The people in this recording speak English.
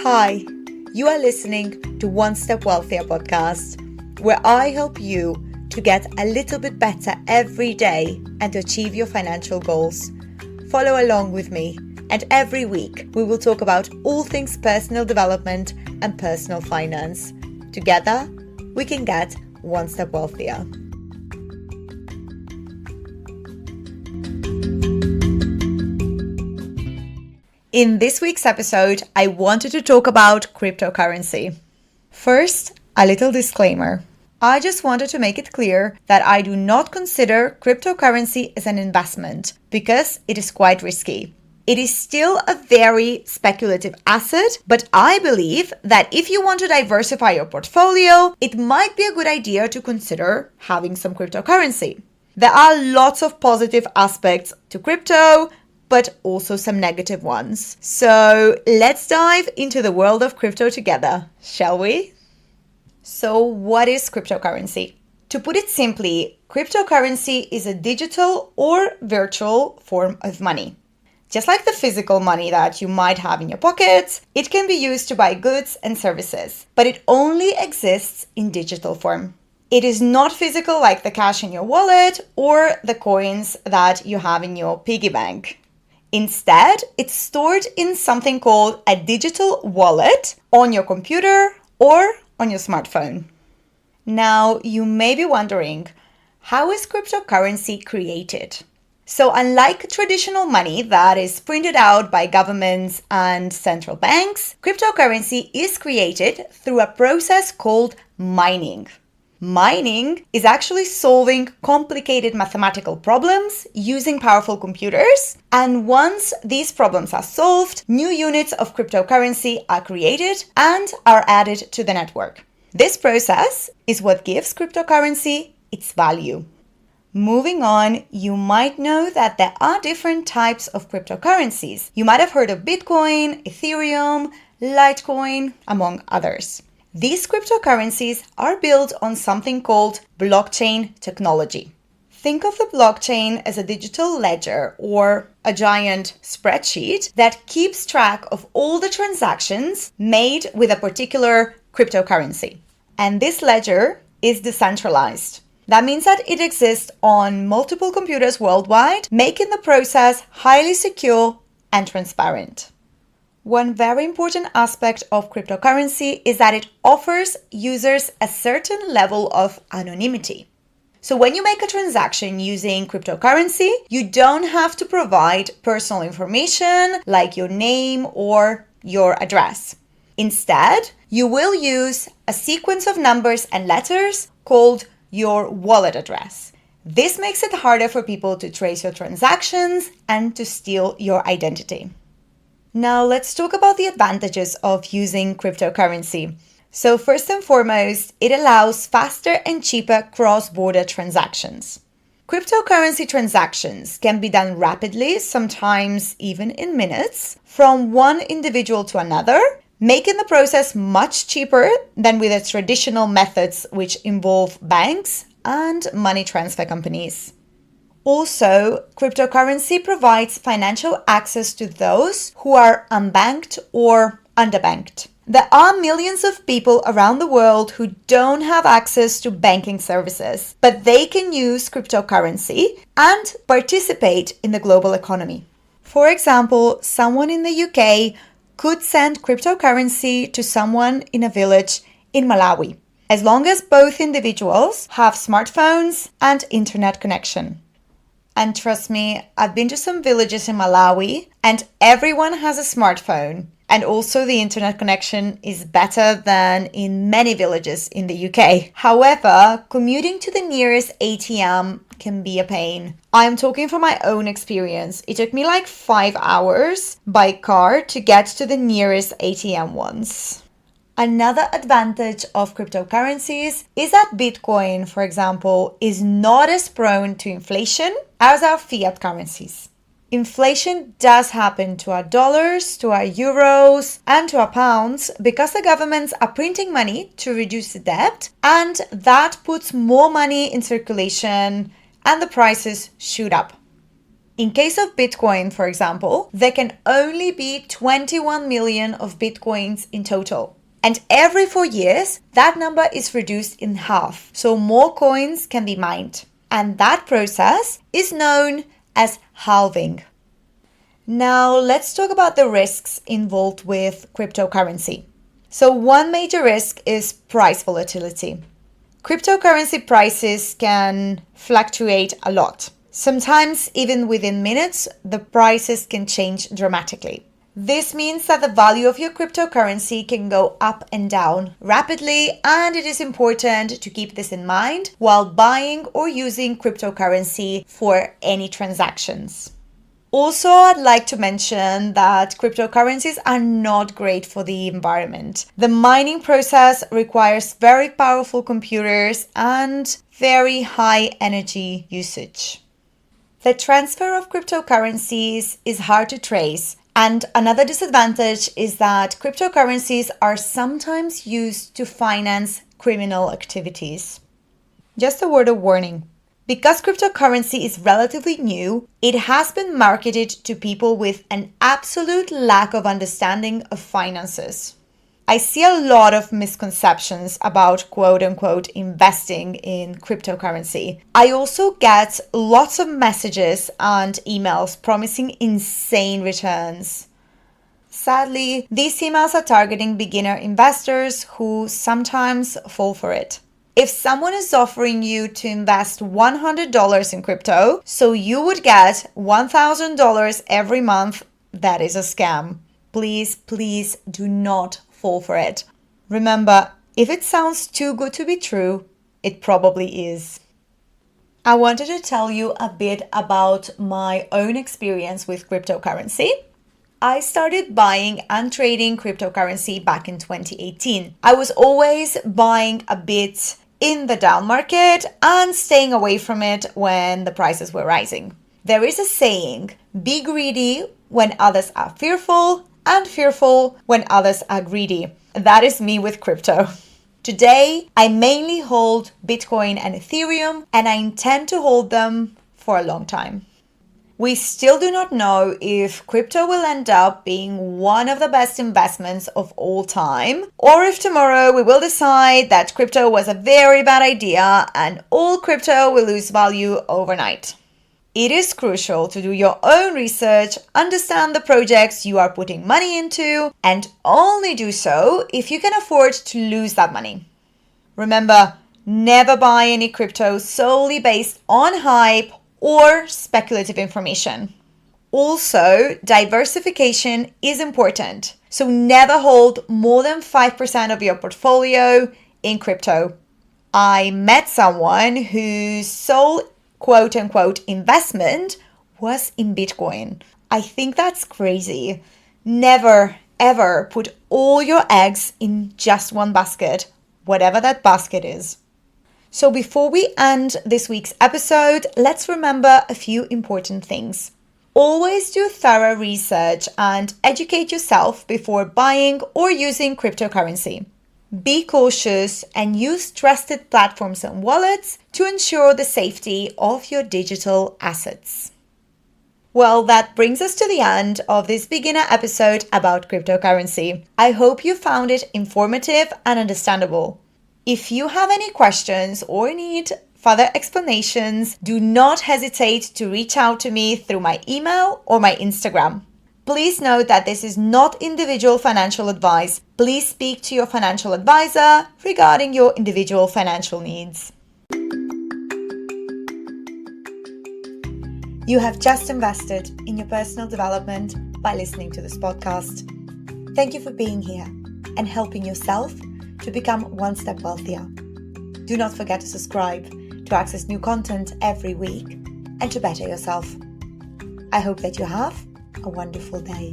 Hi, you are listening to One Step Wealthier podcast, where I help you to get a little bit better every day and to achieve your financial goals. Follow along with me, and every week we will talk about all things personal development and personal finance. Together, we can get one step wealthier. In this week's episode, I wanted to talk about cryptocurrency. First, a little disclaimer. I just wanted to make it clear that I do not consider cryptocurrency as an investment because it is quite risky. It is still a very speculative asset, but I believe that if you want to diversify your portfolio, it might be a good idea to consider having some cryptocurrency. There are lots of positive aspects to crypto, but also some negative ones. So let's dive into the world of crypto together, shall we? So what is cryptocurrency? To put it simply, cryptocurrency is a digital or virtual form of money. Just like the physical money that you might have in your pockets, it can be used to buy goods and services, but it only exists in digital form. It is not physical like the cash in your wallet or the coins that you have in your piggy bank. Instead, it's stored in something called a digital wallet on your computer or on your smartphone. Now, you may be wondering, how is cryptocurrency created? So unlike traditional money that is printed out by governments and central banks, cryptocurrency is created through a process called mining. Mining is actually solving complicated mathematical problems using powerful computers, and once these problems are solved, new units of cryptocurrency are created and are added to the network. This process is what gives cryptocurrency its value. Moving on, you might know that there are different types of cryptocurrencies. You might have heard of Bitcoin, Ethereum, Litecoin, among others. These cryptocurrencies are built on something called blockchain technology. Think of the blockchain as a digital ledger or a giant spreadsheet that keeps track of all the transactions made with a particular cryptocurrency. And this ledger is decentralized. That means that it exists on multiple computers worldwide, making the process highly secure and transparent. One very important aspect of cryptocurrency is that it offers users a certain level of anonymity. So when you make a transaction using cryptocurrency, you don't have to provide personal information like your name or your address. Instead, you will use a sequence of numbers and letters called your wallet address. This makes it harder for people to trace your transactions and to steal your identity. Now let's talk about the advantages of using cryptocurrency. So first and foremost, it allows faster and cheaper cross-border transactions. Cryptocurrency transactions can be done rapidly, sometimes even in minutes, from one individual to another, making the process much cheaper than with the traditional methods which involve banks and money transfer companies. Also, cryptocurrency provides financial access to those who are unbanked or underbanked. There are millions of people around the world who don't have access to banking services, but they can use cryptocurrency and participate in the global economy. For example, someone in the UK could send cryptocurrency to someone in a village in Malawi, as long as both individuals have smartphones and internet connection. And trust me, I've been to some villages in Malawi and everyone has a smartphone. And also the internet connection is better than in many villages in the UK. However, commuting to the nearest ATM can be a pain. I'm talking from my own experience. It took me like 5 hours by car to get to the nearest ATM once. Another advantage of cryptocurrencies is that Bitcoin, for example, is not as prone to inflation as our fiat currencies. Inflation does happen to our dollars, to our euros, and to our pounds because the governments are printing money to reduce the debt, and that puts more money in circulation and the prices shoot up. In case of Bitcoin, for example, there can only be 21 million of Bitcoins in total. And every 4 years, that number is reduced in half, so more coins can be mined. And that process is known as halving. Now, let's talk about the risks involved with cryptocurrency. So one major risk is price volatility. Cryptocurrency prices can fluctuate a lot. Sometimes, even within minutes, the prices can change dramatically. This means that the value of your cryptocurrency can go up and down rapidly, and it is important to keep this in mind while buying or using cryptocurrency for any transactions. Also, I'd like to mention that cryptocurrencies are not great for the environment. The mining process requires very powerful computers and very high energy usage. The transfer of cryptocurrencies is hard to trace, and another disadvantage is that cryptocurrencies are sometimes used to finance criminal activities. Just a word of warning. Because cryptocurrency is relatively new, it has been marketed to people with an absolute lack of understanding of finances. I see a lot of misconceptions about quote-unquote investing in cryptocurrency. I also get lots of messages and emails promising insane returns. Sadly, these emails are targeting beginner investors who sometimes fall for it. If someone is offering you to invest $100 in crypto, so you would get $1,000 every month, that is a scam. Please do not fall for it. Remember, if it sounds too good to be true, it probably is. I wanted to tell you a bit about my own experience with cryptocurrency. I started buying and trading cryptocurrency back in 2018. I was always buying a bit in the down market and staying away from it when the prices were rising. There is a saying, be greedy when others are fearful and fearful when others are greedy. That is me with crypto. Today, I mainly hold Bitcoin and Ethereum, and I intend to hold them for a long time. We still do not know if crypto will end up being one of the best investments of all time, or if tomorrow we will decide that crypto was a very bad idea and all crypto will lose value overnight. It is crucial to do your own research, understand the projects you are putting money into, and only do so if you can afford to lose that money. Remember, never buy any crypto solely based on hype or speculative information. Also, diversification is important, so never hold more than 5% of your portfolio in crypto. I met someone whose sole quote-unquote investment was in Bitcoin. I think that's crazy. Never, ever put all your eggs in just one basket, whatever that basket is. So before we end this week's episode, let's remember a few important things. Always do thorough research and educate yourself before buying or using cryptocurrency. Be cautious and use trusted platforms and wallets to ensure the safety of your digital assets. Well, that brings us to the end of this beginner episode about cryptocurrency. I hope you found it informative and understandable. If you have any questions or need further explanations, do not hesitate to reach out to me through my email or my Instagram. Please note that this is not individual financial advice. Please speak to your financial advisor regarding your individual financial needs. You have just invested in your personal development by listening to this podcast. Thank you for being here and helping yourself to become one step wealthier. Do not forget to subscribe to access new content every week and to better yourself. I hope that you have a wonderful day.